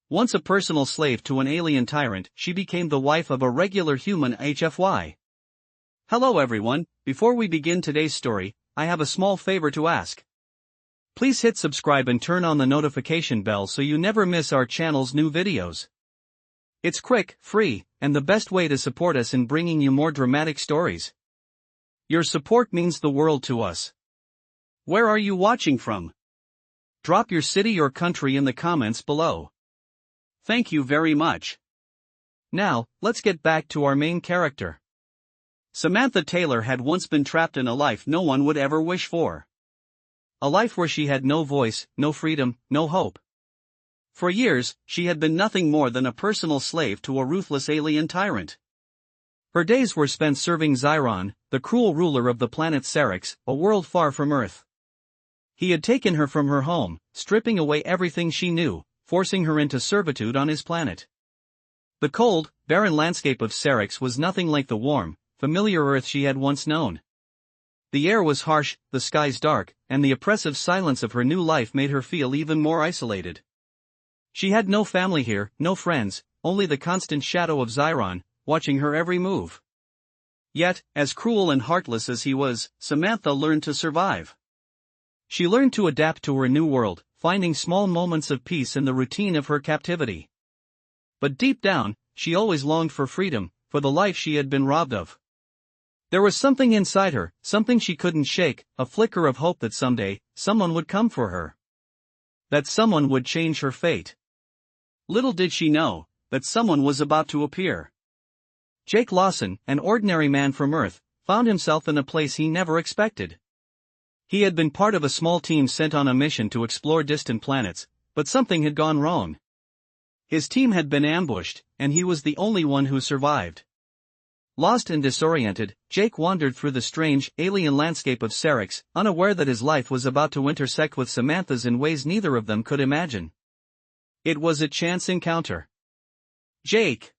Once a personal slave to an alien tyrant, she became the wife of a regular human HFY. Hello everyone, before we begin today's story, I have a small favor to ask. Please hit subscribe and turn on the notification bell so you never miss our channel's new videos. It's quick, free, and the best way to support us in bringing you more dramatic stories. Your support means the world to us. Where are you watching from? Drop your city or country in the comments below. Thank you very much. Now, let's get back to our main character. Samantha Taylor had once been trapped in a life no one would ever wish for. A life where she had no voice, no freedom, no hope. For years, she had been nothing more than a personal slave to a ruthless alien tyrant. Her days were spent serving Tyrant, the cruel ruler of the planet Syrinx, a world far from Earth. He had taken her from her home, stripping away everything she knew, forcing her into servitude on his planet. The cold, barren landscape of Syrinx was nothing like the warm, familiar Earth she had once known. The air was harsh, the skies dark, and the oppressive silence of her new life made her feel even more isolated. She had no family here, no friends, only the constant shadow of Tyrant, watching her every move. Yet, as cruel and heartless as he was, Samantha learned to survive. She learned to adapt to her new world, finding small moments of peace in the routine of her captivity. But deep down, she always longed for freedom, for the life she had been robbed of. There was something inside her, something she couldn't shake, a flicker of hope that someday, someone would come for her. That someone would change her fate. Little did she know, that someone was about to appear. Jake Lawson, an ordinary man from Earth, found himself in a place he never expected. He had been part of a small team sent on a mission to explore distant planets, but something had gone wrong. His team had been ambushed, and he was the only one who survived. Lost and disoriented, Jake wandered through the strange, alien landscape of Syrinx, unaware that his life was about to intersect with Samantha's in ways neither of them could imagine. It was a chance encounter. Jake,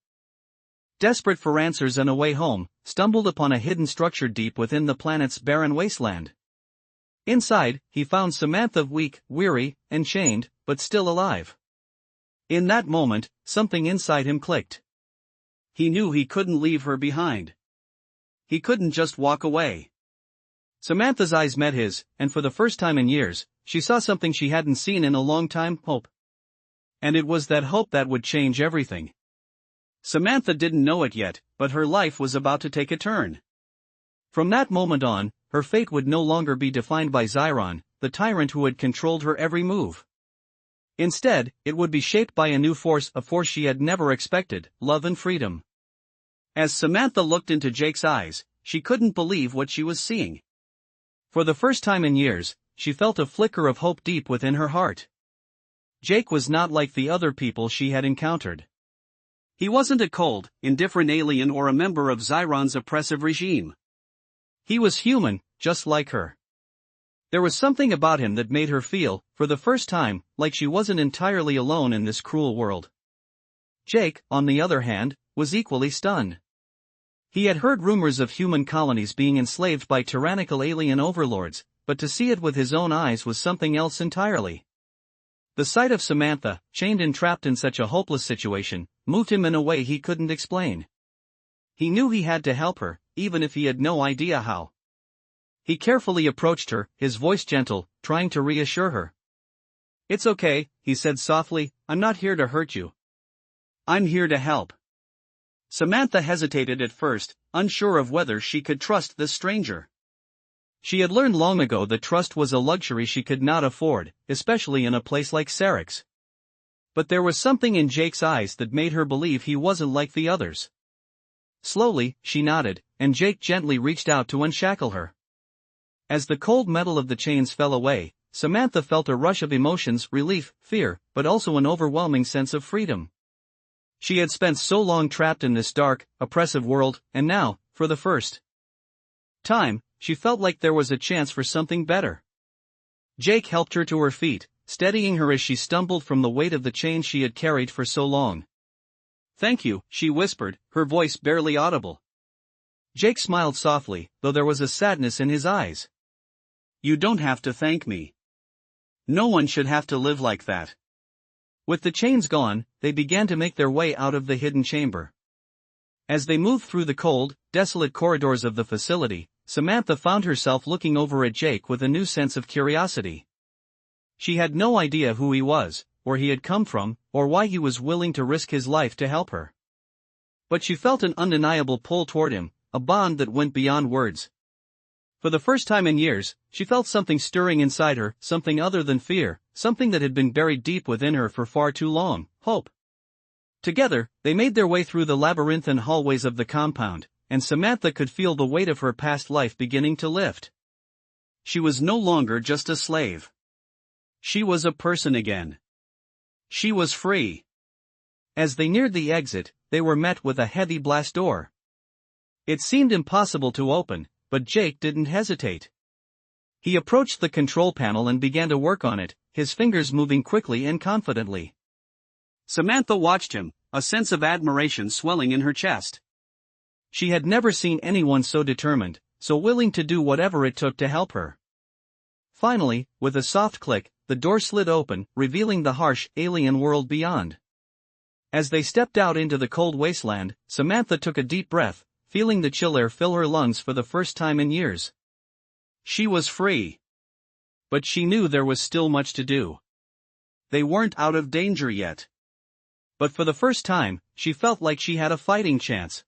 desperate for answers and a way home, stumbled upon a hidden structure deep within the planet's barren wasteland. Inside, he found Samantha weak, weary, and chained, but still alive. In that moment, something inside him clicked. He knew he couldn't leave her behind. He couldn't just walk away. Samantha's eyes met his, and for the first time in years, she saw something she hadn't seen in a long time: hope. And it was that hope that would change everything. Samantha didn't know it yet, but her life was about to take a turn. From that moment on, her fate would no longer be defined by Tyrant, the tyrant who had controlled her every move. Instead, it would be shaped by a new force, a force she had never expected: love and freedom. As Samantha looked into Jake's eyes, she couldn't believe what she was seeing. For the first time in years, she felt a flicker of hope deep within her heart. Jake was not like the other people she had encountered. He wasn't a cold, indifferent alien or a member of Tyrant's oppressive regime. He was human, just like her. There was something about him that made her feel, for the first time, like she wasn't entirely alone in this cruel world. Jake, on the other hand, was equally stunned. He had heard rumors of human colonies being enslaved by tyrannical alien overlords, but to see it with his own eyes was something else entirely. The sight of Samantha, chained and trapped in such a hopeless situation, moved him in a way he couldn't explain. He knew he had to help her, even if he had no idea how. He carefully approached her, his voice gentle, trying to reassure her. "It's okay," he said softly, "I'm not here to hurt you. I'm here to help." Samantha hesitated at first, unsure of whether she could trust this stranger. She had learned long ago that trust was a luxury she could not afford, especially in a place like Syrinx. But there was something in Jake's eyes that made her believe he wasn't like the others. Slowly, she nodded, and Jake gently reached out to unshackle her. As the cold metal of the chains fell away, Samantha felt a rush of emotions: relief, fear, but also an overwhelming sense of freedom. She had spent so long trapped in this dark, oppressive world, and now, for the first time, she felt like there was a chance for something better. Jake helped her to her feet, steadying her as she stumbled from the weight of the chains she had carried for so long. "Thank you," she whispered, her voice barely audible. Jake smiled softly, though there was a sadness in his eyes. "You don't have to thank me. No one should have to live like that." With the chains gone, they began to make their way out of the hidden chamber. As they moved through the cold, desolate corridors of the facility, Samantha found herself looking over at Jake with a new sense of curiosity. She had no idea who he was, where he had come from, or why he was willing to risk his life to help her. But she felt an undeniable pull toward him, a bond that went beyond words. For the first time in years, she felt something stirring inside her, something other than fear, something that had been buried deep within her for far too long: hope. Together, they made their way through the labyrinthine hallways of the compound, and Samantha could feel the weight of her past life beginning to lift. She was no longer just a slave. She was a person again. She was free. As they neared the exit, they were met with a heavy blast door. It seemed impossible to open, but Jake didn't hesitate. He approached the control panel and began to work on it, his fingers moving quickly and confidently. Samantha watched him, a sense of admiration swelling in her chest. She had never seen anyone so determined, so willing to do whatever it took to help her. Finally, with a soft click, the door slid open, revealing the harsh, alien world beyond. As they stepped out into the cold wasteland, Samantha took a deep breath, feeling the chill air fill her lungs for the first time in years. She was free. But she knew there was still much to do. They weren't out of danger yet. But for the first time, she felt like she had a fighting chance.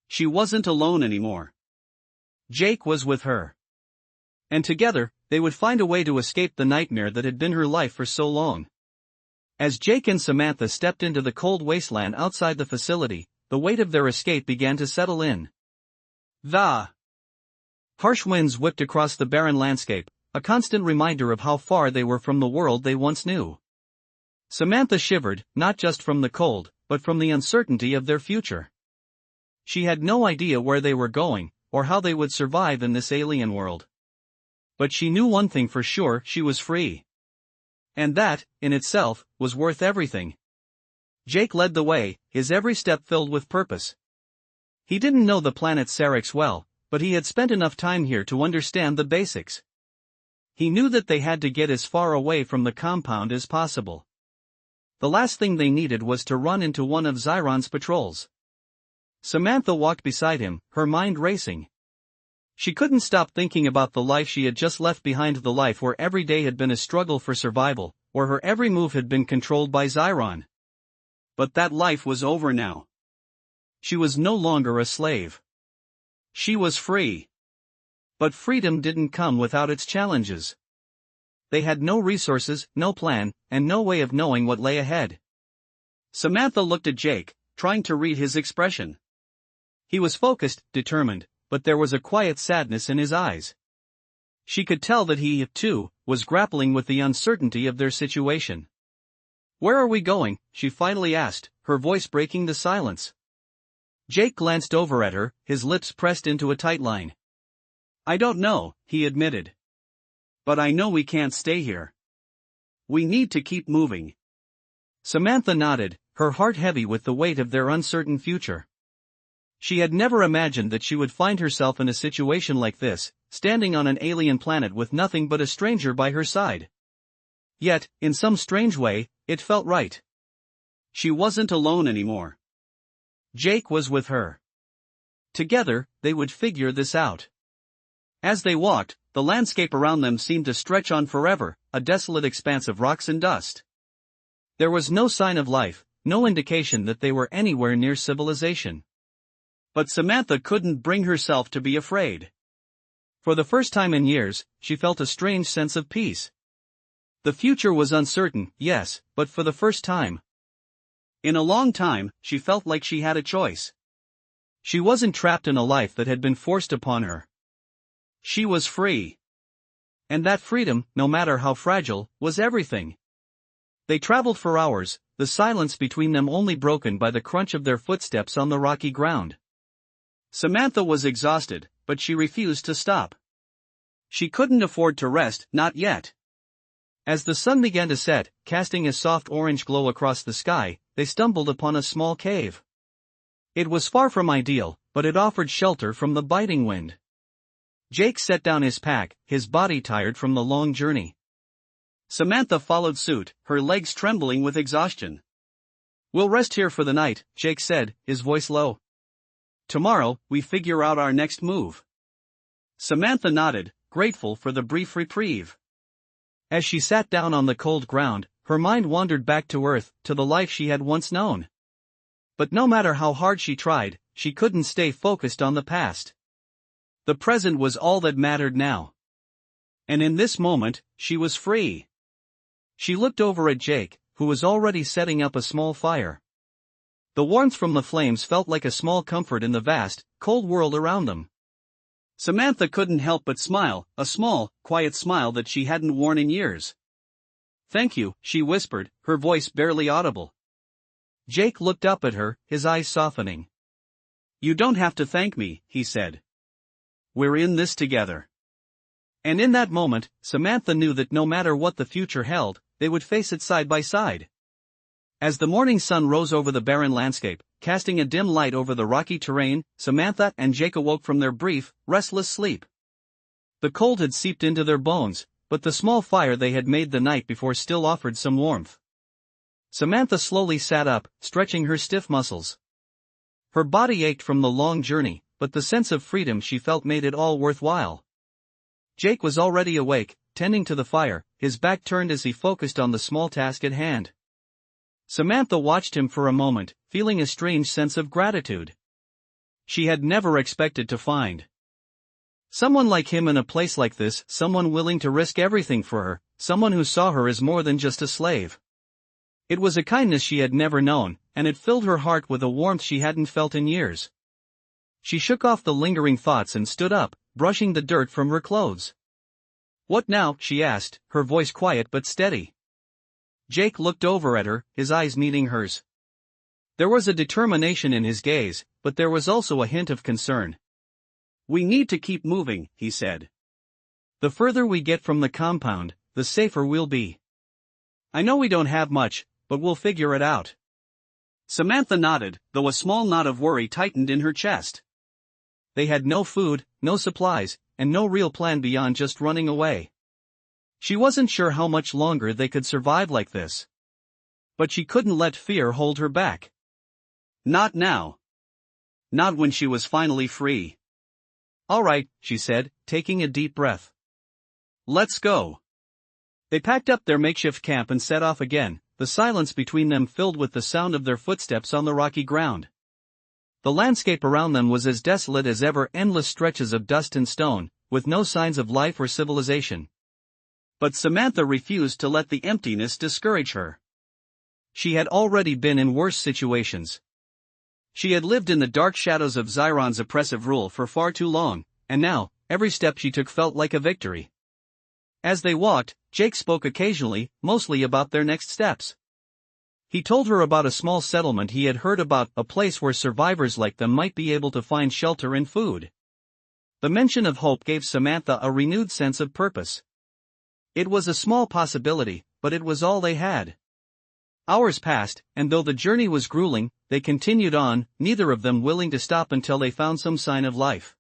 She wasn't alone anymore. Jake was with her. And together, they would find a way to escape the nightmare that had been her life for so long. As Jake and Samantha stepped into the cold wasteland outside the facility, the weight of their escape began to settle in. The harsh winds whipped across the barren landscape, a constant reminder of how far they were from the world they once knew. Samantha shivered, not just from the cold, but from the uncertainty of their future. She had no idea where they were going, or how they would survive in this alien world. But she knew one thing for sure: she was free. And that, in itself, was worth everything. Jake led the way, his every step filled with purpose. He didn't know the planet Syrinx well, but he had spent enough time here to understand the basics. He knew that they had to get as far away from the compound as possible. The last thing they needed was to run into one of Zyron's patrols. Samantha walked beside him, her mind racing. She couldn't stop thinking about the life she had just left behind, the life where every day had been a struggle for survival, where her every move had been controlled by Zyron. But that life was over now. She was no longer a slave. She was free. But freedom didn't come without its challenges. They had no resources, no plan, and no way of knowing what lay ahead. Samantha looked at Jake, trying to read his expression. He was focused, determined, but there was a quiet sadness in his eyes. She could tell that he, too, was grappling with the uncertainty of their situation. "Where are we going?" she finally asked, her voice breaking the silence. Jake glanced over at her, his lips pressed into a tight line. "I don't know," he admitted. "But I know we can't stay here. We need to keep moving." Samantha nodded, her heart heavy with the weight of their uncertain future. She had never imagined that she would find herself in a situation like this, standing on an alien planet with nothing but a stranger by her side. Yet, in some strange way, it felt right. She wasn't alone anymore. Jake was with her. Together, they would figure this out. As they walked, the landscape around them seemed to stretch on forever, a desolate expanse of rocks and dust. There was no sign of life, no indication that they were anywhere near civilization. But Samantha couldn't bring herself to be afraid. For the first time in years, she felt a strange sense of peace. The future was uncertain, yes, but for the first time in a long time, she felt like she had a choice. She wasn't trapped in a life that had been forced upon her. She was free. And that freedom, no matter how fragile, was everything. They traveled for hours, the silence between them only broken by the crunch of their footsteps on the rocky ground. Samantha was exhausted, but she refused to stop. She couldn't afford to rest, not yet. As the sun began to set, casting a soft orange glow across the sky, they stumbled upon a small cave. It was far from ideal, but it offered shelter from the biting wind. Jake set down his pack, his body tired from the long journey. Samantha followed suit, her legs trembling with exhaustion. "We'll rest here for the night," Jake said, his voice low. "Tomorrow, we figure out our next move." Samantha nodded, grateful for the brief reprieve. As she sat down on the cold ground, her mind wandered back to Earth, to the life she had once known. But no matter how hard she tried, she couldn't stay focused on the past. The present was all that mattered now. And in this moment, she was free. She looked over at Jake, who was already setting up a small fire. The warmth from the flames felt like a small comfort in the vast, cold world around them. Samantha couldn't help but smile, a small, quiet smile that she hadn't worn in years. "Thank you," she whispered, her voice barely audible. Jake looked up at her, his eyes softening. "You don't have to thank me," he said. "We're in this together." And in that moment, Samantha knew that no matter what the future held, they would face it side by side. As the morning sun rose over the barren landscape, casting a dim light over the rocky terrain, Samantha and Jake awoke from their brief, restless sleep. The cold had seeped into their bones, but the small fire they had made the night before still offered some warmth. Samantha slowly sat up, stretching her stiff muscles. Her body ached from the long journey, but the sense of freedom she felt made it all worthwhile. Jake was already awake, tending to the fire, his back turned as he focused on the small task at hand. Samantha watched him for a moment, feeling a strange sense of gratitude. She had never expected to find someone like him in a place like this, someone willing to risk everything for her, someone who saw her as more than just a slave. It was a kindness she had never known, and it filled her heart with a warmth she hadn't felt in years. She shook off the lingering thoughts and stood up, brushing the dirt from her clothes. "What now?" she asked, her voice quiet but steady. Jake looked over at her, his eyes meeting hers. There was a determination in his gaze, but there was also a hint of concern. "We need to keep moving," he said. "The further we get from the compound, the safer we'll be. I know we don't have much, but we'll figure it out." Samantha nodded, though a small knot of worry tightened in her chest. They had no food, no supplies, and no real plan beyond just running away. She wasn't sure how much longer they could survive like this. But she couldn't let fear hold her back. Not now. Not when she was finally free. "All right," she said, taking a deep breath. "Let's go." They packed up their makeshift camp and set off again, the silence between them filled with the sound of their footsteps on the rocky ground. The landscape around them was as desolate as ever, endless stretches of dust and stone, with no signs of life or civilization. But Samantha refused to let the emptiness discourage her. She had already been in worse situations. She had lived in the dark shadows of Zyron's oppressive rule for far too long, and now, every step she took felt like a victory. As they walked, Jake spoke occasionally, mostly about their next steps. He told her about a small settlement he had heard about, a place where survivors like them might be able to find shelter and food. The mention of hope gave Samantha a renewed sense of purpose. It was a small possibility, but it was all they had. Hours passed, and though the journey was grueling, they continued on, neither of them willing to stop until they found some sign of life.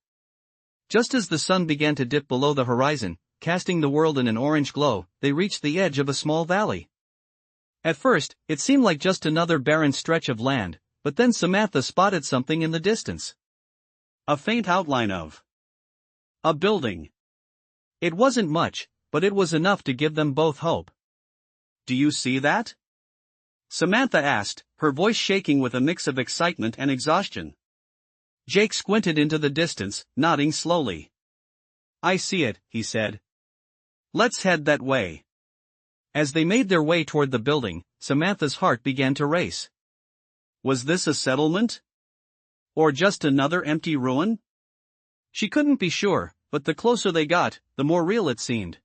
Just as the sun began to dip below the horizon, casting the world in an orange glow, they reached the edge of a small valley. At first, it seemed like just another barren stretch of land, but then Samantha spotted something in the distance. A faint outline of a building. It wasn't much, but it was enough to give them both hope. "Do you see that?" Samantha asked, her voice shaking with a mix of excitement and exhaustion. Jake squinted into the distance, nodding slowly. "I see it," he said. "Let's head that way." As they made their way toward the building, Samantha's heart began to race. Was this a settlement? Or just another empty ruin? She couldn't be sure, but the closer they got, the more real it seemed.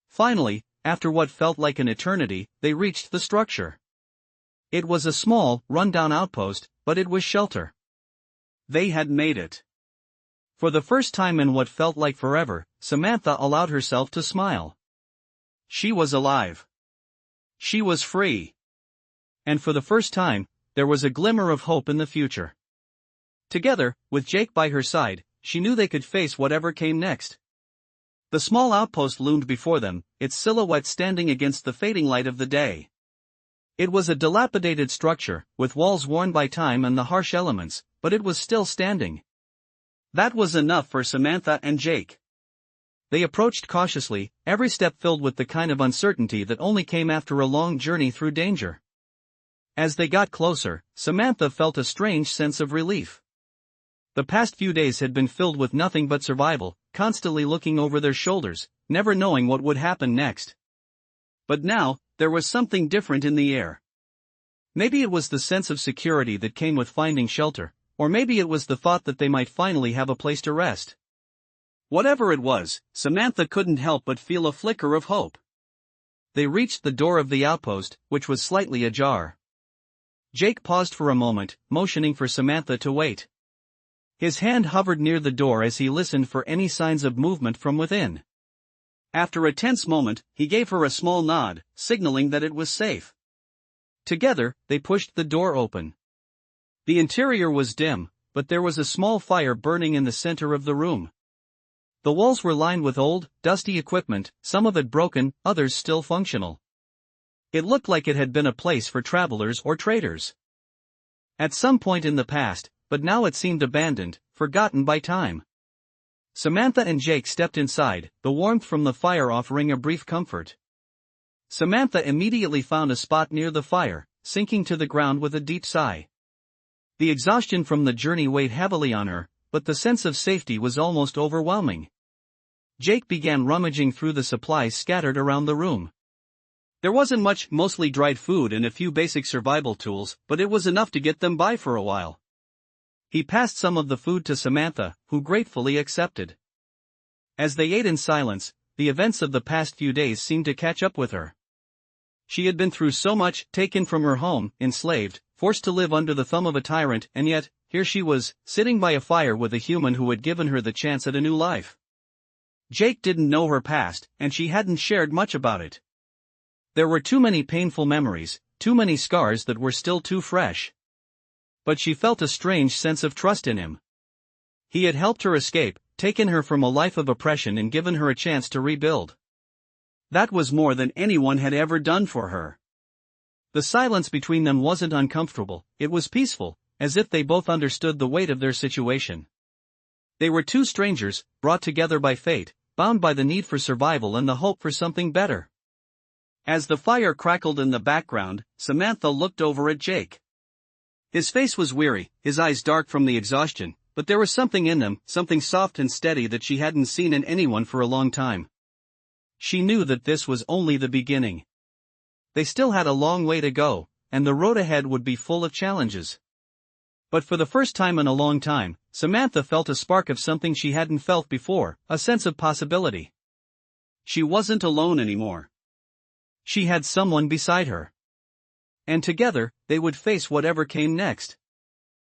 Finally, after what felt like an eternity, they reached the structure. It was a small, run-down outpost, but it was shelter. They had made it. For the first time in what felt like forever, Samantha allowed herself to smile. She was alive. She was free. And for the first time, there was a glimmer of hope in the future. Together, with Jake by her side, she knew they could face whatever came next. The small outpost loomed before them, its silhouette standing against the fading light of the day. It was a dilapidated structure, with walls worn by time and the harsh elements, but it was still standing. That was enough for Samantha and Jake. They approached cautiously, every step filled with the kind of uncertainty that only came after a long journey through danger. As they got closer, Samantha felt a strange sense of relief. The past few days had been filled with nothing but survival, constantly looking over their shoulders, never knowing what would happen next. But now, there was something different in the air. Maybe it was the sense of security that came with finding shelter, or maybe it was the thought that they might finally have a place to rest. Whatever it was, Samantha couldn't help but feel a flicker of hope. They reached the door of the outpost, which was slightly ajar. Jake paused for a moment, motioning for Samantha to wait. His hand hovered near the door as he listened for any signs of movement from within. After a tense moment, he gave her a small nod, signaling that it was safe. Together, they pushed the door open. The interior was dim, but there was a small fire burning in the center of the room. The walls were lined with old, dusty equipment, some of it broken, others still functional. It looked like it had been a place for travelers or traders. At some point in the past, but now it seemed abandoned, forgotten by time. Samantha and Jake stepped inside, the warmth from the fire offering a brief comfort. Samantha immediately found a spot near the fire, sinking to the ground with a deep sigh. The exhaustion from the journey weighed heavily on her, but the sense of safety was almost overwhelming. Jake began rummaging through the supplies scattered around the room. There wasn't much, mostly dried food and a few basic survival tools, but it was enough to get them by for a while. He passed some of the food to Samantha, who gratefully accepted. As they ate in silence, the events of the past few days seemed to catch up with her. She had been through so much, taken from her home, enslaved, forced to live under the thumb of a tyrant, and yet, here she was, sitting by a fire with a human who had given her the chance at a new life. Jake didn't know her past, and she hadn't shared much about it. There were too many painful memories, too many scars that were still too fresh. But she felt a strange sense of trust in him. He had helped her escape, taken her from a life of oppression and given her a chance to rebuild. That was more than anyone had ever done for her. The silence between them wasn't uncomfortable, it was peaceful, as if they both understood the weight of their situation. They were two strangers, brought together by fate, bound by the need for survival and the hope for something better. As the fire crackled in the background, Samantha looked over at Jake. His face was weary, his eyes dark from the exhaustion, but there was something in them, something soft and steady that she hadn't seen in anyone for a long time. She knew that this was only the beginning. They still had a long way to go, and the road ahead would be full of challenges. But for the first time in a long time, Samantha felt a spark of something she hadn't felt before, a sense of possibility. She wasn't alone anymore. She had someone beside her. And together, they would face whatever came next.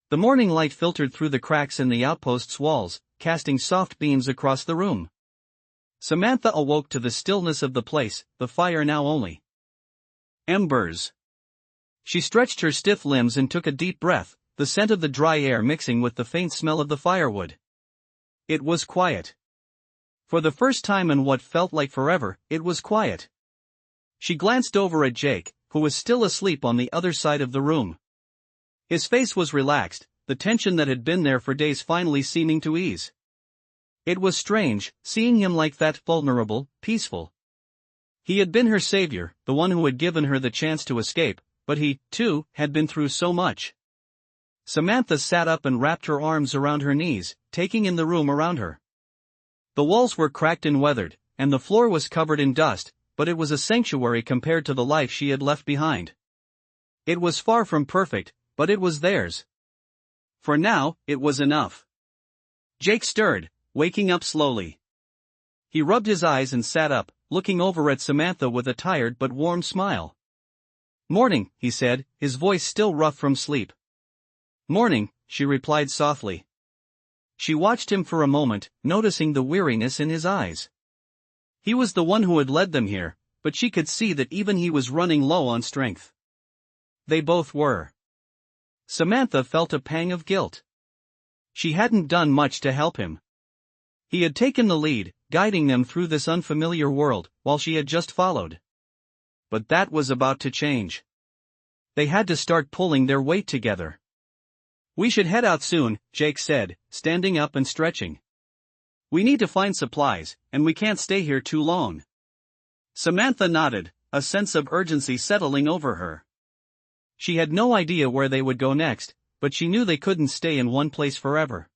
The morning light filtered through the cracks in the outpost's walls, casting soft beams across the room. Samantha awoke to the stillness of the place, the fire now only embers. She stretched her stiff limbs and took a deep breath, the scent of the dry air mixing with the faint smell of the firewood. It was quiet. For the first time in what felt like forever, it was quiet. She glanced over at Jake, who was still asleep on the other side of the room. His face was relaxed, the tension that had been there for days finally seeming to ease. It was strange, seeing him like that, vulnerable, peaceful. He had been her savior, the one who had given her the chance to escape, but he, too, had been through so much. Samantha sat up and wrapped her arms around her knees, taking in the room around her. The walls were cracked and weathered, and the floor was covered in dust, but it was a sanctuary compared to the life she had left behind. It was far from perfect, but it was theirs. For now, it was enough. Jake stirred, waking up slowly. He rubbed his eyes and sat up, looking over at Samantha with a tired but warm smile. "Morning," he said, his voice still rough from sleep. "Morning," she replied softly. She watched him for a moment, noticing the weariness in his eyes. He was the one who had led them here, but she could see that even he was running low on strength. They both were. Samantha felt a pang of guilt. She hadn't done much to help him. He had taken the lead, guiding them through this unfamiliar world, while she had just followed. But that was about to change. They had to start pulling their weight together. "We should head out soon," Jake said, standing up and stretching. "We need to find supplies, and we can't stay here too long." Samantha nodded, a sense of urgency settling over her. She had no idea where they would go next, but she knew they couldn't stay in one place forever.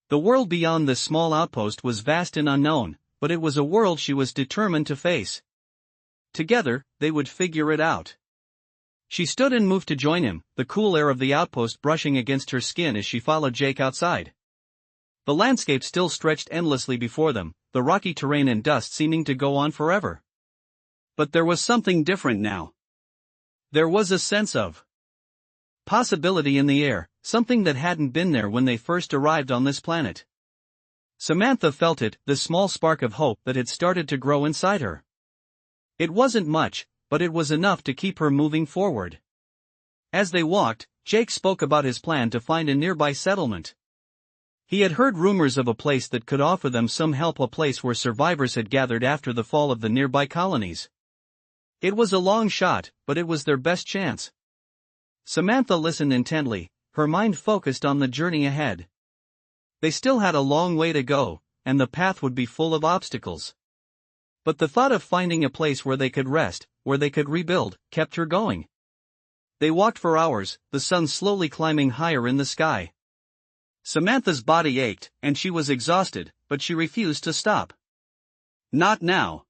The world beyond this small outpost was vast and unknown, but it was a world she was determined to face. Together, they would figure it out. She stood and moved to join him, the cool air of the outpost brushing against her skin as she followed Jake outside. The landscape still stretched endlessly before them, the rocky terrain and dust seeming to go on forever. But there was something different now. There was a sense of possibility in the air, something that hadn't been there when they first arrived on this planet. Samantha felt it, the small spark of hope that had started to grow inside her. It wasn't much, but it was enough to keep her moving forward. As they walked, Jake spoke about his plan to find a nearby settlement. He had heard rumors of a place that could offer them some help, a place where survivors had gathered after the fall of the nearby colonies. It was a long shot, but it was their best chance. Samantha listened intently, her mind focused on the journey ahead. They still had a long way to go, and the path would be full of obstacles. But the thought of finding a place where they could rest, where they could rebuild, kept her going. They walked for hours, the sun slowly climbing higher in the sky. Samantha's body ached, and she was exhausted, but she refused to stop. Not now.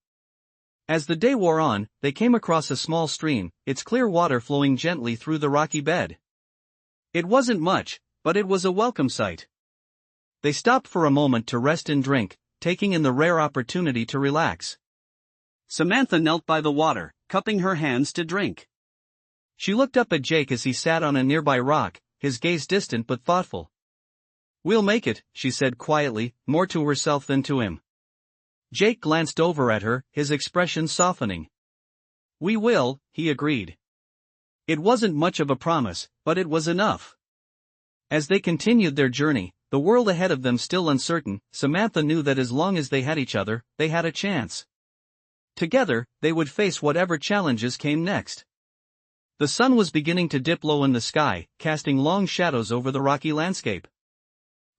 As the day wore on, they came across a small stream, its clear water flowing gently through the rocky bed. It wasn't much, but it was a welcome sight. They stopped for a moment to rest and drink, taking in the rare opportunity to relax. Samantha knelt by the water, cupping her hands to drink. She looked up at Jake as he sat on a nearby rock, his gaze distant but thoughtful. "We'll make it," she said quietly, more to herself than to him. Jake glanced over at her, his expression softening. "We will," he agreed. It wasn't much of a promise, but it was enough. As they continued their journey, the world ahead of them still uncertain, Samantha knew that as long as they had each other, they had a chance. Together, they would face whatever challenges came next. The sun was beginning to dip low in the sky, casting long shadows over the rocky landscape.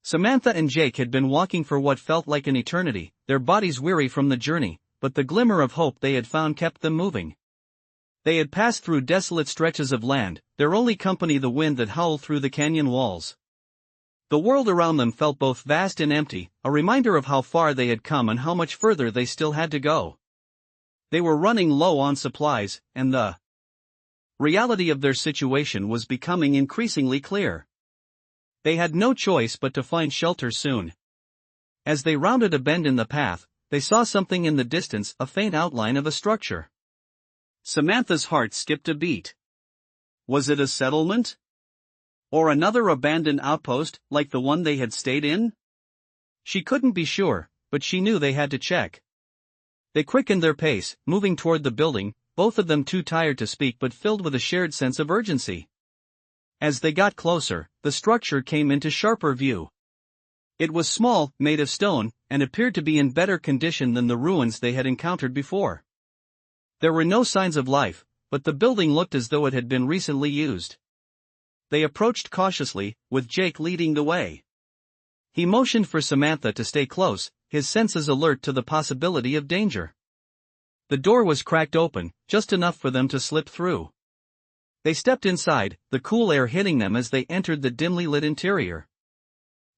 Samantha and Jake had been walking for what felt like an eternity, their bodies weary from the journey, but the glimmer of hope they had found kept them moving. They had passed through desolate stretches of land, their only company the wind that howled through the canyon walls. The world around them felt both vast and empty, a reminder of how far they had come and how much further they still had to go. They were running low on supplies, and the reality of their situation was becoming increasingly clear. They had no choice but to find shelter soon. As they rounded a bend in the path, they saw something in the distance, a faint outline of a structure. Samantha's heart skipped a beat. Was it a settlement? Or another abandoned outpost, like the one they had stayed in? She couldn't be sure, but she knew they had to check. They quickened their pace, moving toward the building, both of them too tired to speak but filled with a shared sense of urgency. As they got closer, the structure came into sharper view. It was small, made of stone, and appeared to be in better condition than the ruins they had encountered before. There were no signs of life, but the building looked as though it had been recently used. They approached cautiously, with Jake leading the way. He motioned for Samantha to stay close, his senses alert to the possibility of danger. The door was cracked open, just enough for them to slip through. They stepped inside, the cool air hitting them as they entered the dimly lit interior.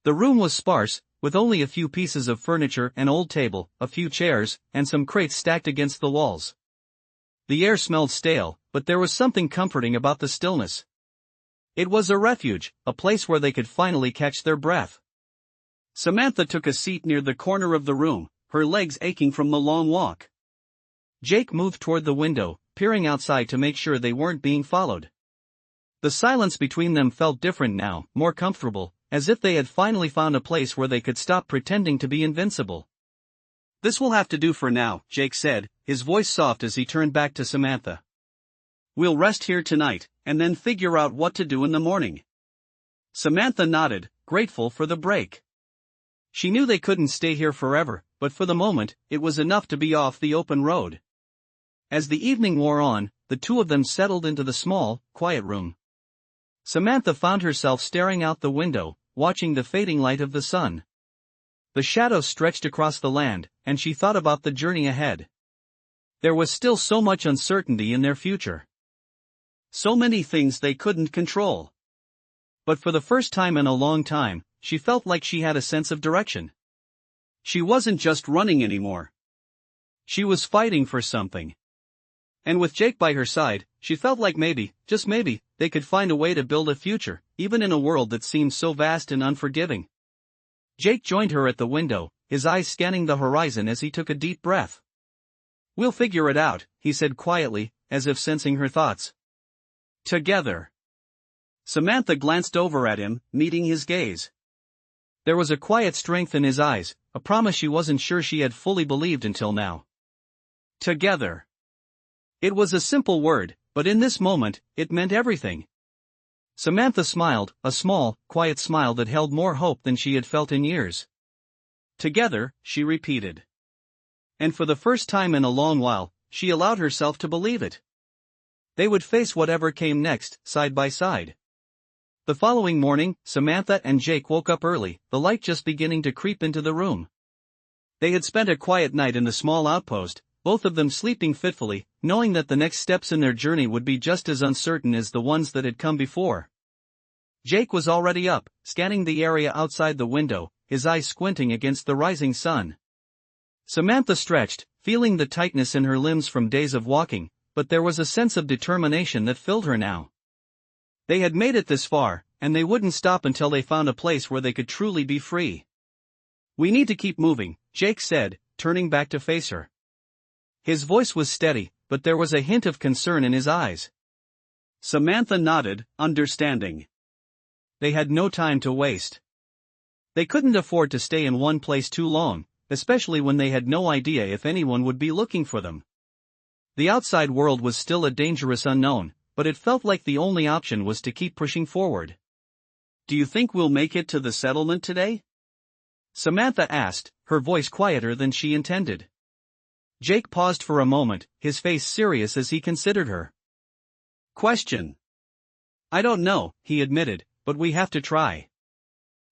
The room was sparse, with only a few pieces of furniture, an old table, a few chairs, and some crates stacked against the walls. The air smelled stale, but there was something comforting about the stillness. It was a refuge, a place where they could finally catch their breath. Samantha took a seat near the corner of the room, her legs aching from the long walk. Jake moved toward the window, peering outside to make sure they weren't being followed. The silence between them felt different now, more comfortable, as if they had finally found a place where they could stop pretending to be invincible. "This will have to do for now," Jake said, his voice soft as he turned back to Samantha. "We'll rest here tonight, and then figure out what to do in the morning." Samantha nodded, grateful for the break. She knew they couldn't stay here forever, but for the moment, it was enough to be off the open road. As the evening wore on, the two of them settled into the small, quiet room. Samantha found herself staring out the window, watching the fading light of the sun. The shadows stretched across the land, and she thought about the journey ahead. There was still so much uncertainty in their future. So many things they couldn't control. But for the first time in a long time, she felt like she had a sense of direction. She wasn't just running anymore. She was fighting for something. And with Jake by her side, she felt like maybe, just maybe, they could find a way to build a future, even in a world that seemed so vast and unforgiving. Jake joined her at the window, his eyes scanning the horizon as he took a deep breath. "We'll figure it out," he said quietly, as if sensing her thoughts. "Together." Samantha glanced over at him, meeting his gaze. There was a quiet strength in his eyes, a promise she wasn't sure she had fully believed until now. Together. It was a simple word, but in this moment, it meant everything. Samantha smiled, a small, quiet smile that held more hope than she had felt in years. Together, she repeated. And for the first time in a long while, she allowed herself to believe it. They would face whatever came next, side by side. The following morning, Samantha and Jake woke up early, the light just beginning to creep into the room. They had spent a quiet night in the small outpost, both of them sleeping fitfully, knowing that the next steps in their journey would be just as uncertain as the ones that had come before. Jake was already up, scanning the area outside the window, his eyes squinting against the rising sun. Samantha stretched, feeling the tightness in her limbs from days of walking, but there was a sense of determination that filled her now. They had made it this far, and they wouldn't stop until they found a place where they could truly be free. "We need to keep moving," Jake said, turning back to face her. His voice was steady, but there was a hint of concern in his eyes. Samantha nodded, understanding. They had no time to waste. They couldn't afford to stay in one place too long, especially when they had no idea if anyone would be looking for them. The outside world was still a dangerous unknown, but it felt like the only option was to keep pushing forward. "Do you think we'll make it to the settlement today?" Samantha asked, her voice quieter than she intended. Jake paused for a moment, his face serious as he considered her question. "I don't know," he admitted, "but we have to try.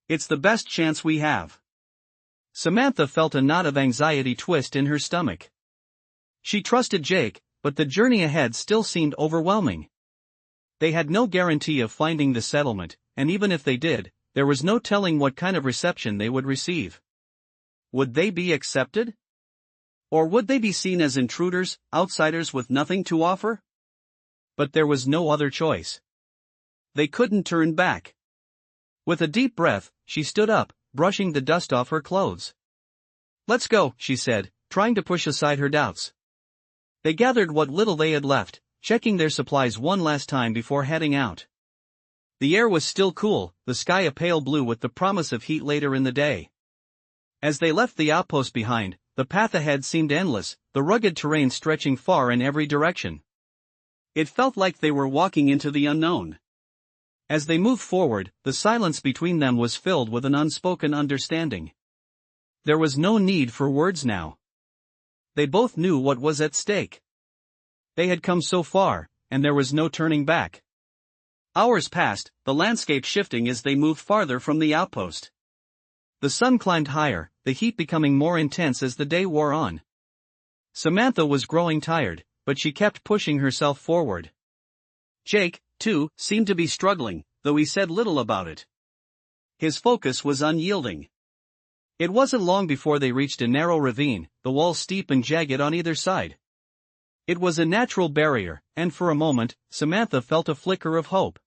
It's the best chance we have." Samantha felt a knot of anxiety twist in her stomach. She trusted Jake, but the journey ahead still seemed overwhelming. They had no guarantee of finding the settlement, and even if they did, there was no telling what kind of reception they would receive. Would they be accepted? Or would they be seen as intruders, outsiders with nothing to offer? But there was no other choice. They couldn't turn back. With a deep breath, she stood up, brushing the dust off her clothes. "Let's go," she said, trying to push aside her doubts. They gathered what little they had left, checking their supplies one last time before heading out. The air was still cool, the sky a pale blue with the promise of heat later in the day. As they left the outpost behind, the path ahead seemed endless, the rugged terrain stretching far in every direction. It felt like they were walking into the unknown. As they moved forward, the silence between them was filled with an unspoken understanding. There was no need for words now. They both knew what was at stake. They had come so far, and there was no turning back. Hours passed, the landscape shifting as they moved farther from the outpost. The sun climbed higher, the heat becoming more intense as the day wore on. Samantha was growing tired, but she kept pushing herself forward. Jake, too, seemed to be struggling, though he said little about it. His focus was unyielding. It wasn't long before they reached a narrow ravine, the walls steep and jagged on either side. It was a natural barrier, and for a moment, Samantha felt a flicker of hope.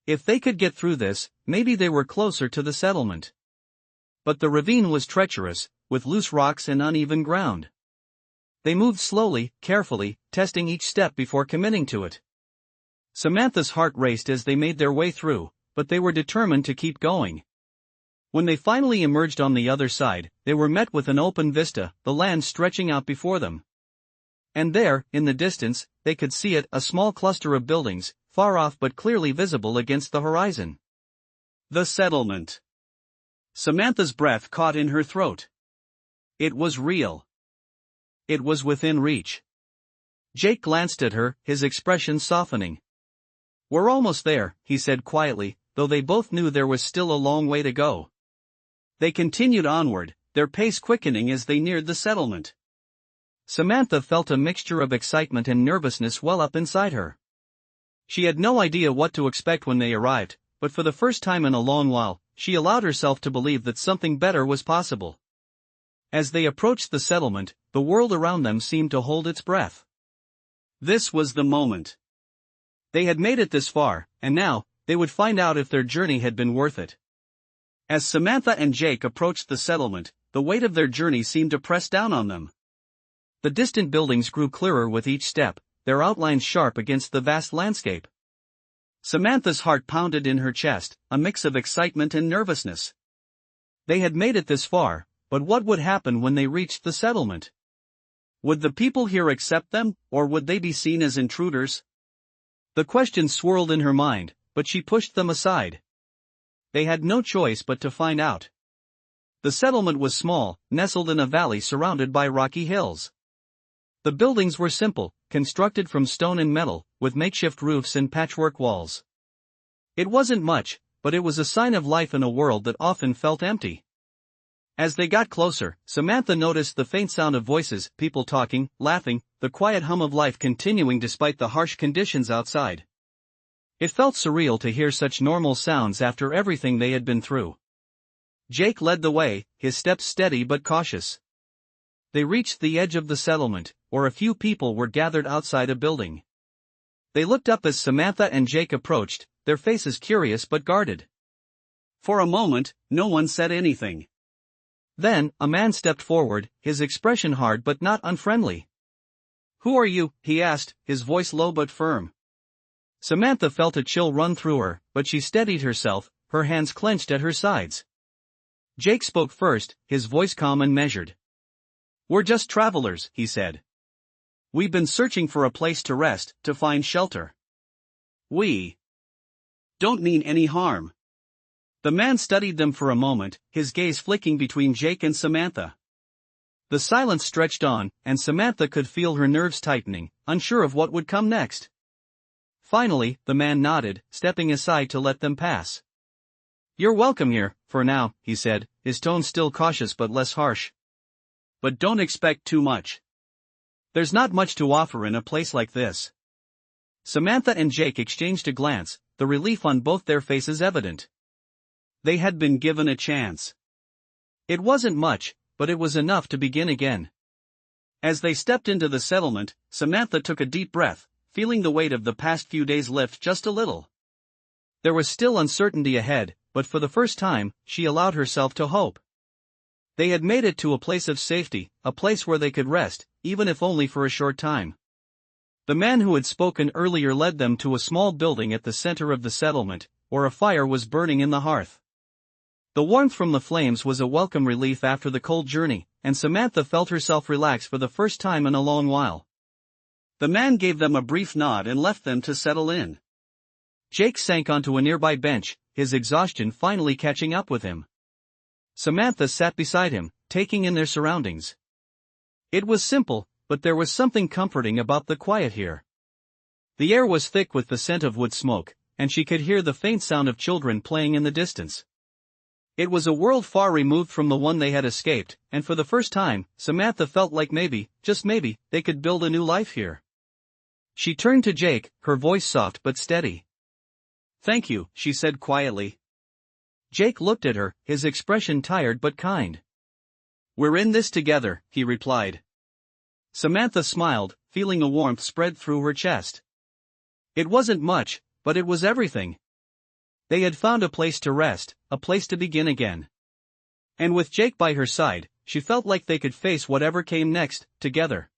If they could get through this, maybe they were closer to the settlement. But the ravine was treacherous, with loose rocks and uneven ground. They moved slowly, carefully, testing each step before committing to it. Samantha's heart raced as they made their way through, but they were determined to keep going. When they finally emerged on the other side, they were met with an open vista, the land stretching out before them. And there, in the distance, they could see it, a small cluster of buildings, far off but clearly visible against the horizon. The settlement. Samantha's breath caught in her throat. It was real. It was within reach. Jake glanced at her, his expression softening. "We're almost there," he said quietly, though they both knew there was still a long way to go. They continued onward, their pace quickening as they neared the settlement. Samantha felt a mixture of excitement and nervousness well up inside her. She had no idea what to expect when they arrived, but for the first time in a long while, she allowed herself to believe that something better was possible. As they approached the settlement, the world around them seemed to hold its breath. This was the moment. They had made it this far, and now, they would find out if their journey had been worth it. As Samantha and Jake approached the settlement, the weight of their journey seemed to press down on them. The distant buildings grew clearer with each step, their outlines sharp against the vast landscape. Samantha's heart pounded in her chest, a mix of excitement and nervousness. They had made it this far, but what would happen when they reached the settlement? Would the people here accept them, or would they be seen as intruders? The questions swirled in her mind, but she pushed them aside. They had no choice but to find out. The settlement was small, nestled in a valley surrounded by rocky hills. The buildings were simple, constructed from stone and metal, with makeshift roofs and patchwork walls. It wasn't much, but it was a sign of life in a world that often felt empty. As they got closer, Samantha noticed the faint sound of voices, people talking, laughing, the quiet hum of life continuing despite the harsh conditions outside. It felt surreal to hear such normal sounds after everything they had been through. Jake led the way, his steps steady but cautious. They reached the edge of the settlement, where a few people were gathered outside a building. They looked up as Samantha and Jake approached, their faces curious but guarded. For a moment, no one said anything. Then, a man stepped forward, his expression hard but not unfriendly. "Who are you?" he asked, his voice low but firm. Samantha felt a chill run through her, but she steadied herself, her hands clenched at her sides. Jake spoke first, his voice calm and measured. "We're just travelers," he said. "We've been searching for a place to rest, to find shelter. We don't mean any harm." The man studied them for a moment, his gaze flicking between Jake and Samantha. The silence stretched on, and Samantha could feel her nerves tightening, unsure of what would come next. Finally, the man nodded, stepping aside to let them pass. "You're welcome here, for now," he said, his tone still cautious but less harsh. "But don't expect too much. There's not much to offer in a place like this." Samantha and Jake exchanged a glance, the relief on both their faces evident. They had been given a chance. It wasn't much, but it was enough to begin again. As they stepped into the settlement, Samantha took a deep breath, feeling the weight of the past few days lift just a little. There was still uncertainty ahead, but for the first time, she allowed herself to hope. They had made it to a place of safety, a place where they could rest, even if only for a short time. The man who had spoken earlier led them to a small building at the center of the settlement, where a fire was burning in the hearth. The warmth from the flames was a welcome relief after the cold journey, and Samantha felt herself relax for the first time in a long while. The man gave them a brief nod and left them to settle in. Jake sank onto a nearby bench, his exhaustion finally catching up with him. Samantha sat beside him, taking in their surroundings. It was simple, but there was something comforting about the quiet here. The air was thick with the scent of wood smoke, and she could hear the faint sound of children playing in the distance. It was a world far removed from the one they had escaped, and for the first time, Samantha felt like maybe, just maybe, they could build a new life here. She turned to Jake, her voice soft but steady. "Thank you," she said quietly. Jake looked at her, his expression tired but kind. "We're in this together," he replied. Samantha smiled, feeling a warmth spread through her chest. It wasn't much, but it was everything. They had found a place to rest, a place to begin again. And with Jake by her side, she felt like they could face whatever came next, together.